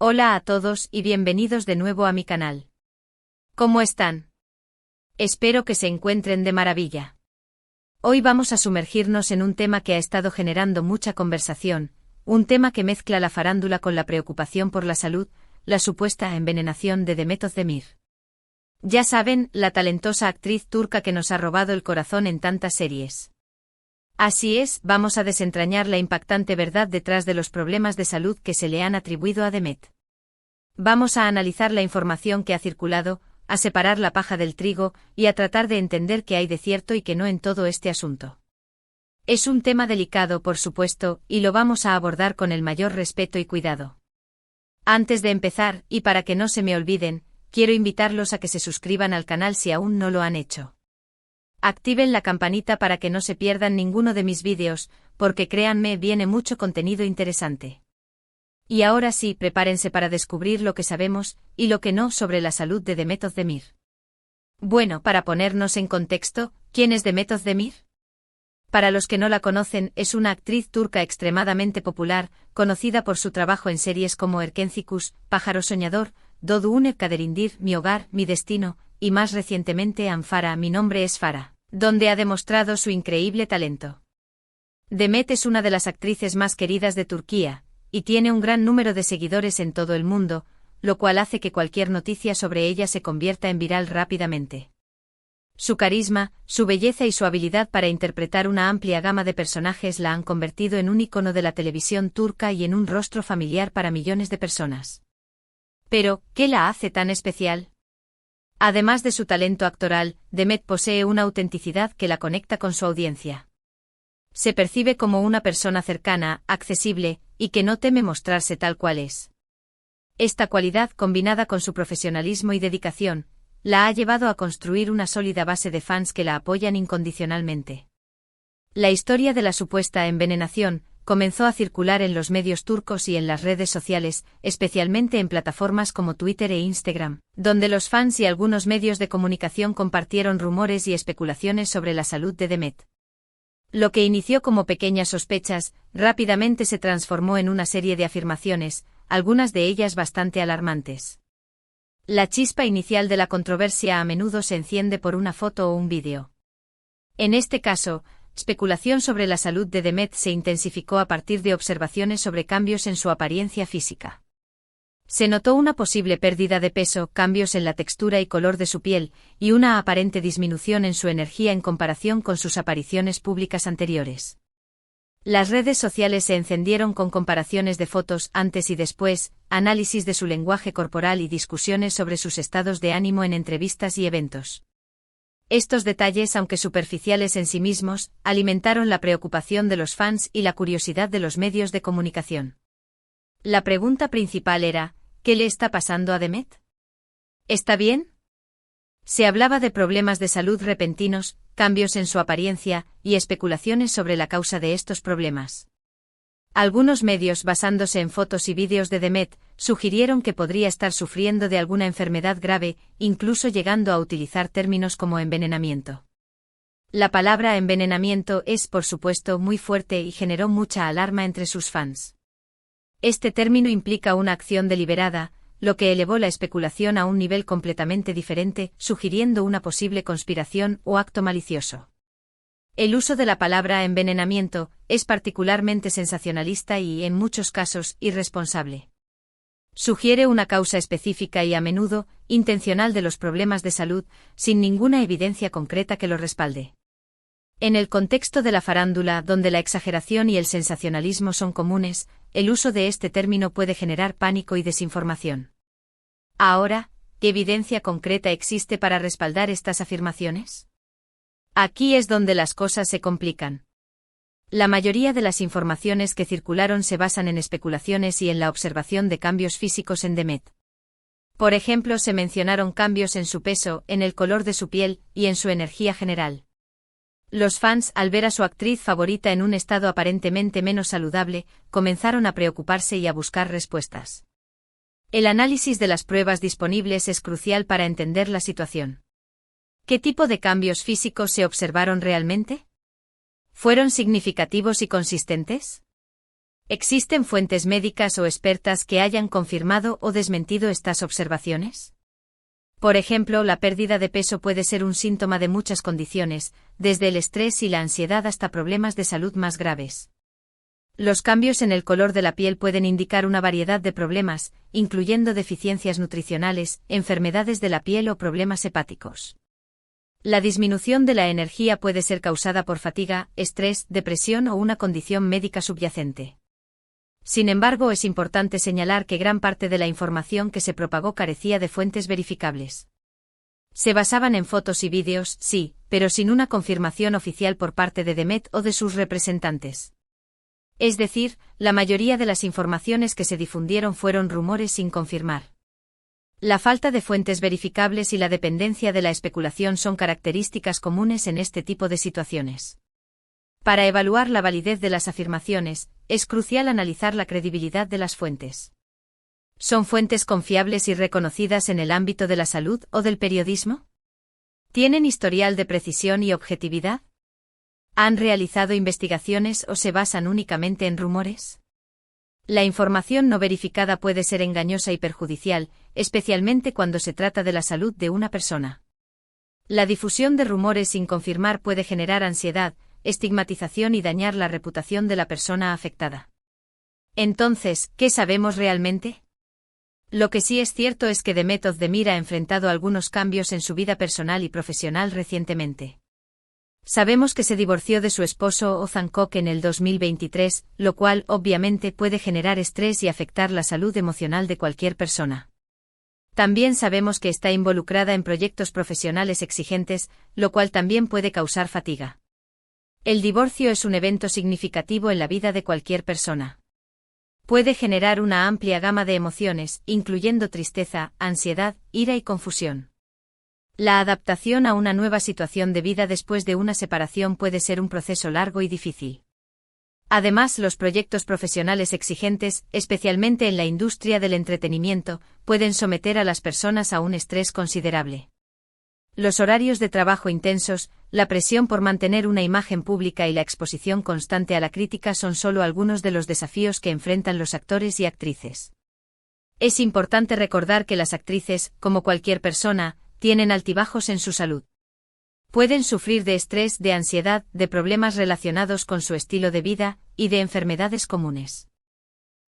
Hola a todos y bienvenidos de nuevo a mi canal. ¿Cómo están? Espero que se encuentren de maravilla. Hoy vamos a sumergirnos en un tema que ha estado generando mucha conversación, un tema que mezcla la farándula con la preocupación por la salud, la supuesta envenenación de Demet Özdemir. Ya saben, la talentosa actriz turca que nos ha robado el corazón en tantas series. Así es, vamos a desentrañar la impactante verdad detrás de los problemas de salud que se le han atribuido a Demet. Vamos a analizar la información que ha circulado, a separar la paja del trigo y a tratar de entender qué hay de cierto y qué no en todo este asunto. Es un tema delicado, por supuesto, y lo vamos a abordar con el mayor respeto y cuidado. Antes de empezar, y para que no se me olviden, quiero invitarlos a que se suscriban al canal si aún no lo han hecho. Activen la campanita para que no se pierdan ninguno de mis vídeos, porque créanme, viene mucho contenido interesante. Y ahora sí, prepárense para descubrir lo que sabemos, y lo que no sobre la salud de Demet Özdemir. Bueno, para ponernos en contexto, ¿quién es Demet Özdemir? Para los que no la conocen, es una actriz turca extremadamente popular, conocida por su trabajo en series como Erkencikus, Pájaro Soñador, Doğduğun Kaderindir, Mi Hogar, Mi Destino, y más recientemente Anfara, Mi Nombre es Farah, donde ha demostrado su increíble talento. Demet es una de las actrices más queridas de Turquía, y tiene un gran número de seguidores en todo el mundo, lo cual hace que cualquier noticia sobre ella se convierta en viral rápidamente. Su carisma, su belleza y su habilidad para interpretar una amplia gama de personajes la han convertido en un ícono de la televisión turca y en un rostro familiar para millones de personas. Pero, ¿qué la hace tan especial? Además de su talento actoral, Demet posee una autenticidad que la conecta con su audiencia. Se percibe como una persona cercana, accesible, y que no teme mostrarse tal cual es. Esta cualidad, combinada con su profesionalismo y dedicación, la ha llevado a construir una sólida base de fans que la apoyan incondicionalmente. La historia de la supuesta envenenación comenzó a circular en los medios turcos y en las redes sociales, especialmente en plataformas como Twitter e Instagram, donde los fans y algunos medios de comunicación compartieron rumores y especulaciones sobre la salud de Demet. Lo que inició como pequeñas sospechas, rápidamente se transformó en una serie de afirmaciones, algunas de ellas bastante alarmantes. La chispa inicial de la controversia a menudo se enciende por una foto o un vídeo. En este caso, especulación sobre la salud de Demet se intensificó a partir de observaciones sobre cambios en su apariencia física. Se notó una posible pérdida de peso, cambios en la textura y color de su piel, y una aparente disminución en su energía en comparación con sus apariciones públicas anteriores. Las redes sociales se encendieron con comparaciones de fotos antes y después, análisis de su lenguaje corporal y discusiones sobre sus estados de ánimo en entrevistas y eventos. Estos detalles, aunque superficiales en sí mismos, alimentaron la preocupación de los fans y la curiosidad de los medios de comunicación. La pregunta principal era, ¿qué le está pasando a Demet? ¿Está bien? Se hablaba de problemas de salud repentinos, cambios en su apariencia, y especulaciones sobre la causa de estos problemas. Algunos medios, basándose en fotos y vídeos de Demet, sugirieron que podría estar sufriendo de alguna enfermedad grave, incluso llegando a utilizar términos como envenenamiento. La palabra envenenamiento es, por supuesto, muy fuerte y generó mucha alarma entre sus fans. Este término implica una acción deliberada, lo que elevó la especulación a un nivel completamente diferente, sugiriendo una posible conspiración o acto malicioso. El uso de la palabra envenenamiento es particularmente sensacionalista y, en muchos casos, irresponsable. Sugiere una causa específica y, a menudo, intencional de los problemas de salud, sin ninguna evidencia concreta que lo respalde. En el contexto de la farándula, donde la exageración y el sensacionalismo son comunes, el uso de este término puede generar pánico y desinformación. Ahora, ¿qué evidencia concreta existe para respaldar estas afirmaciones? Aquí es donde las cosas se complican. La mayoría de las informaciones que circularon se basan en especulaciones y en la observación de cambios físicos en Demet. Por ejemplo, se mencionaron cambios en su peso, en el color de su piel y en su energía general. Los fans, al ver a su actriz favorita en un estado aparentemente menos saludable, comenzaron a preocuparse y a buscar respuestas. El análisis de las pruebas disponibles es crucial para entender la situación. ¿Qué tipo de cambios físicos se observaron realmente? ¿Fueron significativos y consistentes? ¿Existen fuentes médicas o expertas que hayan confirmado o desmentido estas observaciones? Por ejemplo, la pérdida de peso puede ser un síntoma de muchas condiciones, desde el estrés y la ansiedad hasta problemas de salud más graves. Los cambios en el color de la piel pueden indicar una variedad de problemas, incluyendo deficiencias nutricionales, enfermedades de la piel o problemas hepáticos. La disminución de la energía puede ser causada por fatiga, estrés, depresión o una condición médica subyacente. Sin embargo, es importante señalar que gran parte de la información que se propagó carecía de fuentes verificables. Se basaban en fotos y vídeos, sí, pero sin una confirmación oficial por parte de Demet o de sus representantes. Es decir, la mayoría de las informaciones que se difundieron fueron rumores sin confirmar. La falta de fuentes verificables y la dependencia de la especulación son características comunes en este tipo de situaciones. Para evaluar la validez de las afirmaciones, es crucial analizar la credibilidad de las fuentes. ¿Son fuentes confiables y reconocidas en el ámbito de la salud o del periodismo? ¿Tienen historial de precisión y objetividad? ¿Han realizado investigaciones o se basan únicamente en rumores? La información no verificada puede ser engañosa y perjudicial, especialmente cuando se trata de la salud de una persona. La difusión de rumores sin confirmar puede generar ansiedad, estigmatización y dañar la reputación de la persona afectada. Entonces, ¿qué sabemos realmente? Lo que sí es cierto es que Demet Özdemir ha enfrentado algunos cambios en su vida personal y profesional recientemente. Sabemos que se divorció de su esposo Ozan Koç en el 2023, lo cual, obviamente, puede generar estrés y afectar la salud emocional de cualquier persona. También sabemos que está involucrada en proyectos profesionales exigentes, lo cual también puede causar fatiga. El divorcio es un evento significativo en la vida de cualquier persona. Puede generar una amplia gama de emociones, incluyendo tristeza, ansiedad, ira y confusión. La adaptación a una nueva situación de vida después de una separación puede ser un proceso largo y difícil. Además, los proyectos profesionales exigentes, especialmente en la industria del entretenimiento, pueden someter a las personas a un estrés considerable. Los horarios de trabajo intensos, la presión por mantener una imagen pública y la exposición constante a la crítica son solo algunos de los desafíos que enfrentan los actores y actrices. Es importante recordar que las actrices, como cualquier persona, tienen altibajos en su salud. Pueden sufrir de estrés, de ansiedad, de problemas relacionados con su estilo de vida, y de enfermedades comunes.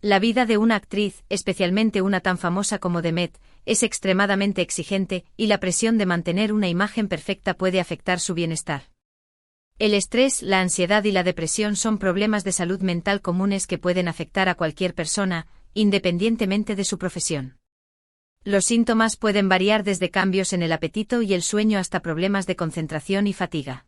La vida de una actriz, especialmente una tan famosa como Demet, es extremadamente exigente, y la presión de mantener una imagen perfecta puede afectar su bienestar. El estrés, la ansiedad y la depresión son problemas de salud mental comunes que pueden afectar a cualquier persona, independientemente de su profesión. Los síntomas pueden variar desde cambios en el apetito y el sueño hasta problemas de concentración y fatiga.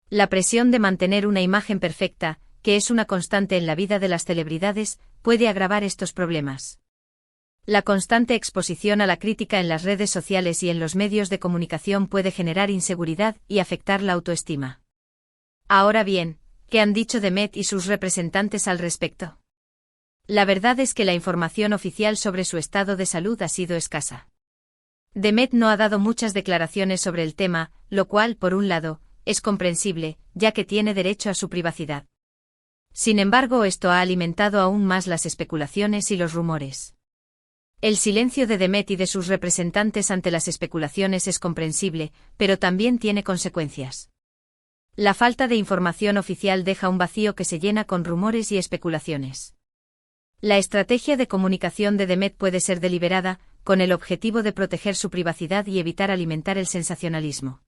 La presión de mantener una imagen perfecta, que es una constante en la vida de las celebridades, puede agravar estos problemas. La constante exposición a la crítica en las redes sociales y en los medios de comunicación puede generar inseguridad y afectar la autoestima. Ahora bien, ¿qué han dicho Demet y sus representantes al respecto? La verdad es que la información oficial sobre su estado de salud ha sido escasa. Demet no ha dado muchas declaraciones sobre el tema, lo cual, por un lado, es comprensible, ya que tiene derecho a su privacidad. Sin embargo, esto ha alimentado aún más las especulaciones y los rumores. El silencio de Demet y de sus representantes ante las especulaciones es comprensible, pero también tiene consecuencias. La falta de información oficial deja un vacío que se llena con rumores y especulaciones. La estrategia de comunicación de Demet puede ser deliberada, con el objetivo de proteger su privacidad y evitar alimentar el sensacionalismo.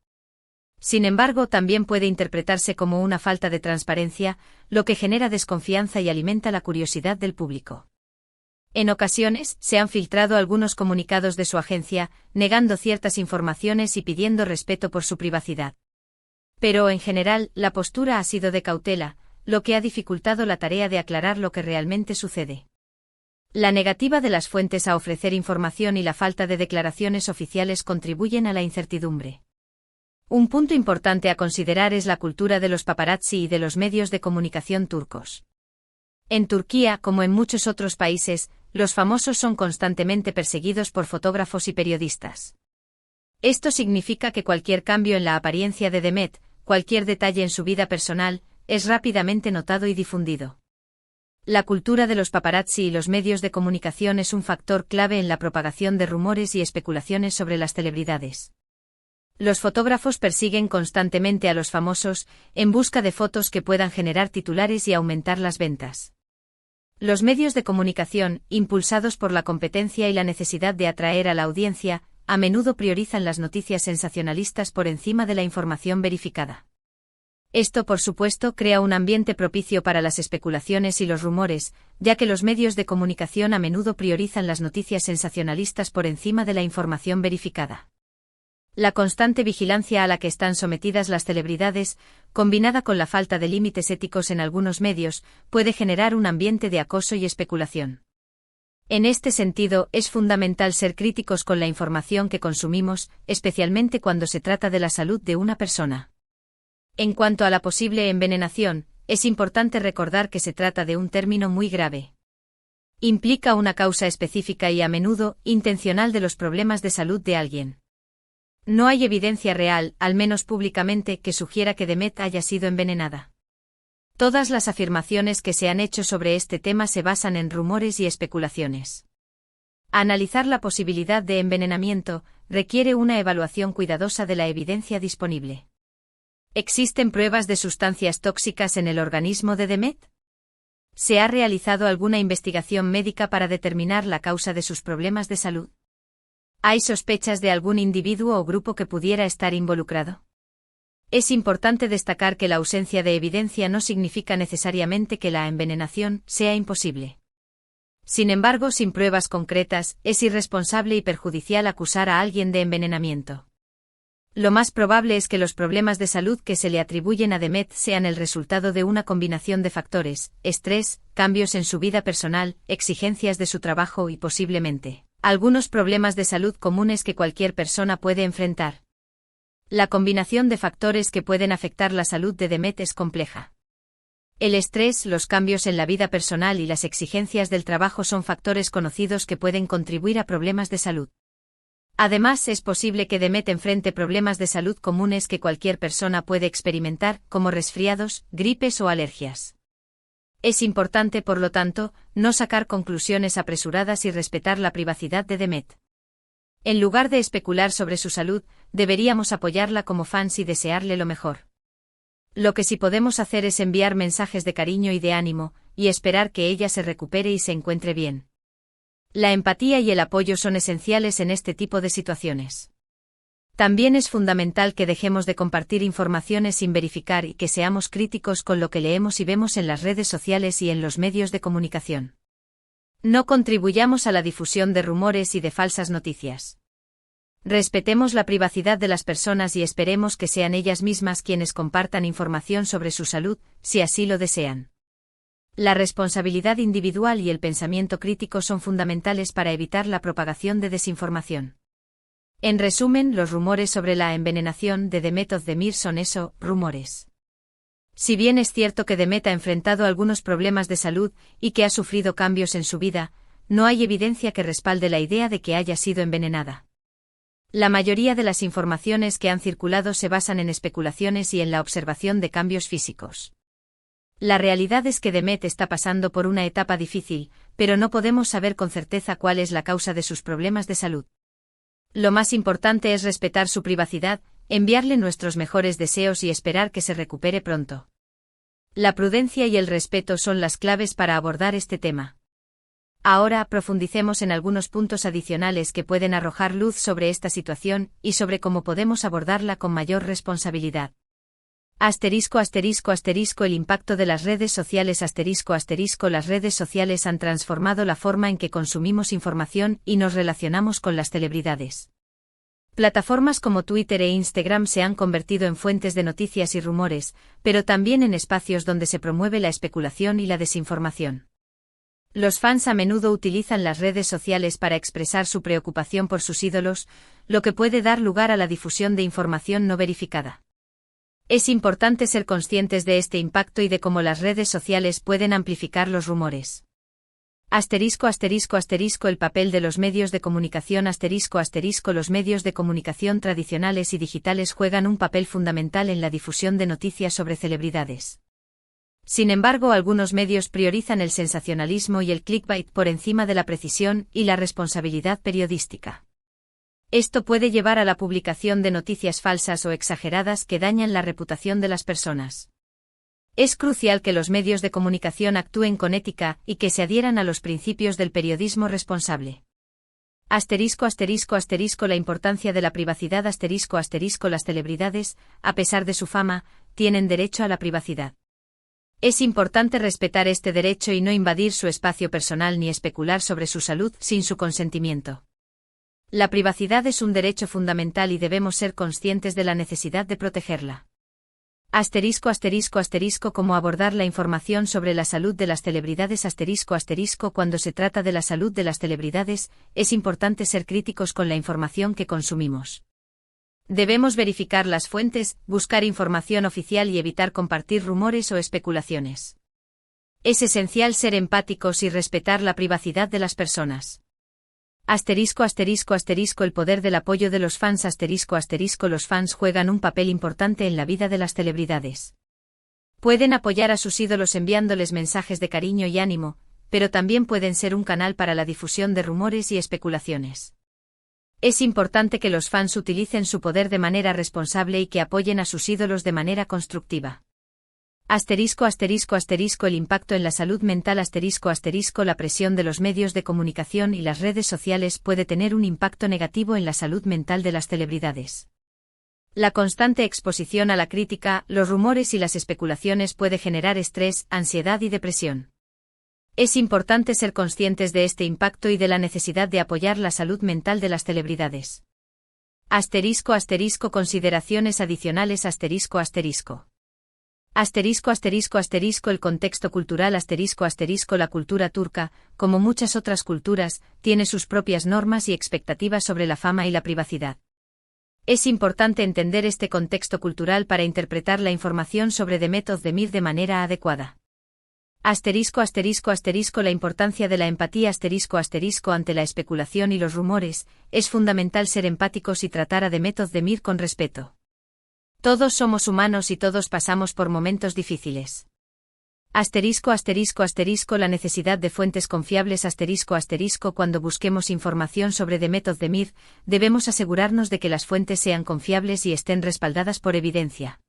Sin embargo, también puede interpretarse como una falta de transparencia, lo que genera desconfianza y alimenta la curiosidad del público. En ocasiones, se han filtrado algunos comunicados de su agencia, negando ciertas informaciones y pidiendo respeto por su privacidad. Pero, en general, la postura ha sido de cautela, lo que ha dificultado la tarea de aclarar lo que realmente sucede. La negativa de las fuentes a ofrecer información y la falta de declaraciones oficiales contribuyen a la incertidumbre. Un punto importante a considerar es la cultura de los paparazzi y de los medios de comunicación turcos. En Turquía, como en muchos otros países, los famosos son constantemente perseguidos por fotógrafos y periodistas. Esto significa que cualquier cambio en la apariencia de Demet, cualquier detalle en su vida personal, es rápidamente notado y difundido. La cultura de los paparazzi y los medios de comunicación es un factor clave en la propagación de rumores y especulaciones sobre las celebridades. Los fotógrafos persiguen constantemente a los famosos, en busca de fotos que puedan generar titulares y aumentar las ventas. Los medios de comunicación, impulsados por la competencia y la necesidad de atraer a la audiencia, a menudo priorizan las noticias sensacionalistas por encima de la información verificada. Esto, por supuesto, crea un ambiente propicio para las especulaciones y los rumores, ya que los medios de comunicación a menudo priorizan las noticias sensacionalistas por encima de la información verificada. La constante vigilancia a la que están sometidas las celebridades, combinada con la falta de límites éticos en algunos medios, puede generar un ambiente de acoso y especulación. En este sentido, es fundamental ser críticos con la información que consumimos, especialmente cuando se trata de la salud de una persona. En cuanto a la posible envenenación, es importante recordar que se trata de un término muy grave. Implica una causa específica y a menudo intencional de los problemas de salud de alguien. No hay evidencia real, al menos públicamente, que sugiera que Demet haya sido envenenada. Todas las afirmaciones que se han hecho sobre este tema se basan en rumores y especulaciones. Analizar la posibilidad de envenenamiento requiere una evaluación cuidadosa de la evidencia disponible. ¿Existen pruebas de sustancias tóxicas en el organismo de Demet? ¿Se ha realizado alguna investigación médica para determinar la causa de sus problemas de salud? ¿Hay sospechas de algún individuo o grupo que pudiera estar involucrado? Es importante destacar que la ausencia de evidencia no significa necesariamente que la envenenación sea imposible. Sin embargo, sin pruebas concretas, es irresponsable y perjudicial acusar a alguien de envenenamiento. Lo más probable es que los problemas de salud que se le atribuyen a Demet sean el resultado de una combinación de factores: estrés, cambios en su vida personal, exigencias de su trabajo y posiblemente algunos problemas de salud comunes que cualquier persona puede enfrentar. La combinación de factores que pueden afectar la salud de Demet es compleja. El estrés, los cambios en la vida personal y las exigencias del trabajo son factores conocidos que pueden contribuir a problemas de salud. Además, es posible que Demet enfrente problemas de salud comunes que cualquier persona puede experimentar, como resfriados, gripes o alergias. Es importante, por lo tanto, no sacar conclusiones apresuradas y respetar la privacidad de Demet. En lugar de especular sobre su salud, deberíamos apoyarla como fans y desearle lo mejor. Lo que sí podemos hacer es enviar mensajes de cariño y de ánimo, y esperar que ella se recupere y se encuentre bien. La empatía y el apoyo son esenciales en este tipo de situaciones. También es fundamental que dejemos de compartir informaciones sin verificar y que seamos críticos con lo que leemos y vemos en las redes sociales y en los medios de comunicación. No contribuyamos a la difusión de rumores y de falsas noticias. Respetemos la privacidad de las personas y esperemos que sean ellas mismas quienes compartan información sobre su salud, si así lo desean. La responsabilidad individual y el pensamiento crítico son fundamentales para evitar la propagación de desinformación. En resumen, los rumores sobre la envenenación de Demet Özdemir son eso, rumores. Si bien es cierto que Demet ha enfrentado algunos problemas de salud y que ha sufrido cambios en su vida, no hay evidencia que respalde la idea de que haya sido envenenada. La mayoría de las informaciones que han circulado se basan en especulaciones y en la observación de cambios físicos. La realidad es que Demet está pasando por una etapa difícil, pero no podemos saber con certeza cuál es la causa de sus problemas de salud. Lo más importante es respetar su privacidad, enviarle nuestros mejores deseos y esperar que se recupere pronto. La prudencia y el respeto son las claves para abordar este tema. Ahora profundicemos en algunos puntos adicionales que pueden arrojar luz sobre esta situación y sobre cómo podemos abordarla con mayor responsabilidad. El impacto de las redes sociales. Las redes sociales han transformado la forma en que consumimos información y nos relacionamos con las celebridades. Plataformas como Twitter e Instagram se han convertido en fuentes de noticias y rumores, pero también en espacios donde se promueve la especulación y la desinformación. Los fans a menudo utilizan las redes sociales para expresar su preocupación por sus ídolos, lo que puede dar lugar a la difusión de información no verificada. Es importante ser conscientes de este impacto y de cómo las redes sociales pueden amplificar los rumores. El papel de los medios de comunicación. Los medios de comunicación tradicionales y digitales juegan un papel fundamental en la difusión de noticias sobre celebridades. Sin embargo, algunos medios priorizan el sensacionalismo y el clickbait por encima de la precisión y la responsabilidad periodística. Esto puede llevar a la publicación de noticias falsas o exageradas que dañan la reputación de las personas. Es crucial que los medios de comunicación actúen con ética y que se adhieran a los principios del periodismo responsable. ***** La importancia de la privacidad ***** Las celebridades, a pesar de su fama, tienen derecho a la privacidad. Es importante respetar este derecho y no invadir su espacio personal ni especular sobre su salud sin su consentimiento. La privacidad es un derecho fundamental y debemos ser conscientes de la necesidad de protegerla. ***** ¿Cómo abordar la información sobre la salud de las celebridades? Cuando se trata de la salud de las celebridades, es importante ser críticos con la información que consumimos. Debemos verificar las fuentes, buscar información oficial y evitar compartir rumores o especulaciones. Es esencial ser empáticos y respetar la privacidad de las personas. El poder del apoyo de los fans. Los fans juegan un papel importante en la vida de las celebridades. Pueden apoyar a sus ídolos enviándoles mensajes de cariño y ánimo, pero también pueden ser un canal para la difusión de rumores y especulaciones. Es importante que los fans utilicen su poder de manera responsable y que apoyen a sus ídolos de manera constructiva. El impacto en la salud mental. La presión de los medios de comunicación y las redes sociales puede tener un impacto negativo en la salud mental de las celebridades. La constante exposición a la crítica, los rumores y las especulaciones puede generar estrés, ansiedad y depresión. Es importante ser conscientes de este impacto y de la necesidad de apoyar la salud mental de las celebridades. Consideraciones adicionales. El contexto cultural. La cultura turca, como muchas otras culturas, tiene sus propias normas y expectativas sobre la fama y la privacidad. Es importante entender este contexto cultural para interpretar la información sobre Demet Özdemir de manera adecuada. La importancia de la empatía. Ante la especulación y los rumores, es fundamental ser empáticos y tratar a Demet Özdemir con respeto. Todos somos humanos y todos pasamos por momentos difíciles. La necesidad de fuentes confiables. Cuando busquemos información sobre Demet Özdemir, debemos asegurarnos de que las fuentes sean confiables y estén respaldadas por evidencia.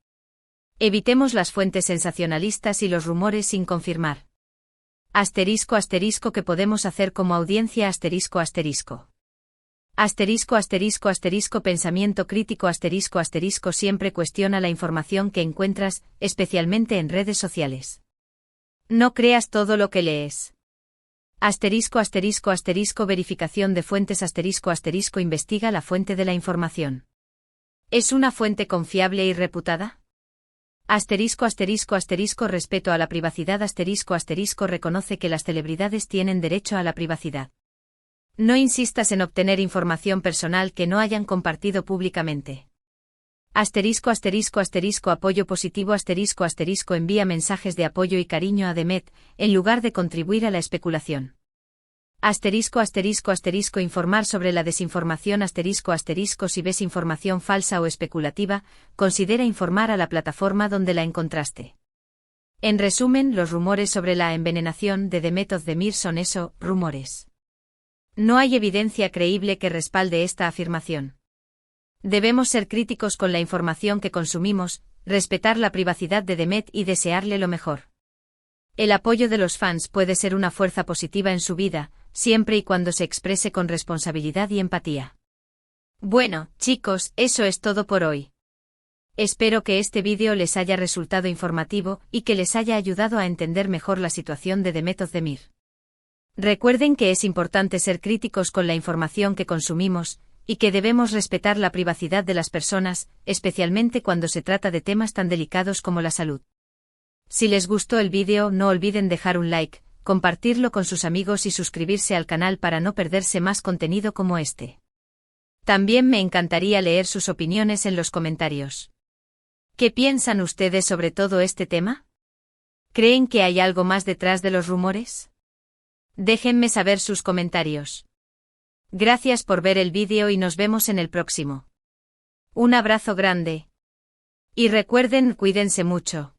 Evitemos las fuentes sensacionalistas y los rumores sin confirmar. ¿Qué podemos hacer como audiencia? Pensamiento crítico. Siempre cuestiona la información que encuentras, especialmente en redes sociales. No creas todo lo que lees. Verificación de fuentes. Investiga la fuente de la información. ¿Es una fuente confiable y reputada? Respeto a la privacidad. Reconoce que las celebridades tienen derecho a la privacidad. No insistas en obtener información personal que no hayan compartido públicamente. Apoyo positivo. Envía mensajes de apoyo y cariño a Demet, en lugar de contribuir a la especulación. Informar sobre la desinformación. Si ves información falsa o especulativa, considera informar a la plataforma donde la encontraste. En resumen, los rumores sobre la envenenación de Demet Özdemir son eso, rumores. No hay evidencia creíble que respalde esta afirmación. Debemos ser críticos con la información que consumimos, respetar la privacidad de Demet y desearle lo mejor. El apoyo de los fans puede ser una fuerza positiva en su vida, siempre y cuando se exprese con responsabilidad y empatía. Bueno, chicos, eso es todo por hoy. Espero que este vídeo les haya resultado informativo y que les haya ayudado a entender mejor la situación de Demet Özdemir. Recuerden que es importante ser críticos con la información que consumimos, y que debemos respetar la privacidad de las personas, especialmente cuando se trata de temas tan delicados como la salud. Si les gustó el vídeo, no olviden dejar un like, compartirlo con sus amigos y suscribirse al canal para no perderse más contenido como este. También me encantaría leer sus opiniones en los comentarios. ¿Qué piensan ustedes sobre todo este tema? ¿Creen que hay algo más detrás de los rumores? Déjenme saber sus comentarios. Gracias por ver el vídeo y nos vemos en el próximo. Un abrazo grande. Y recuerden, cuídense mucho.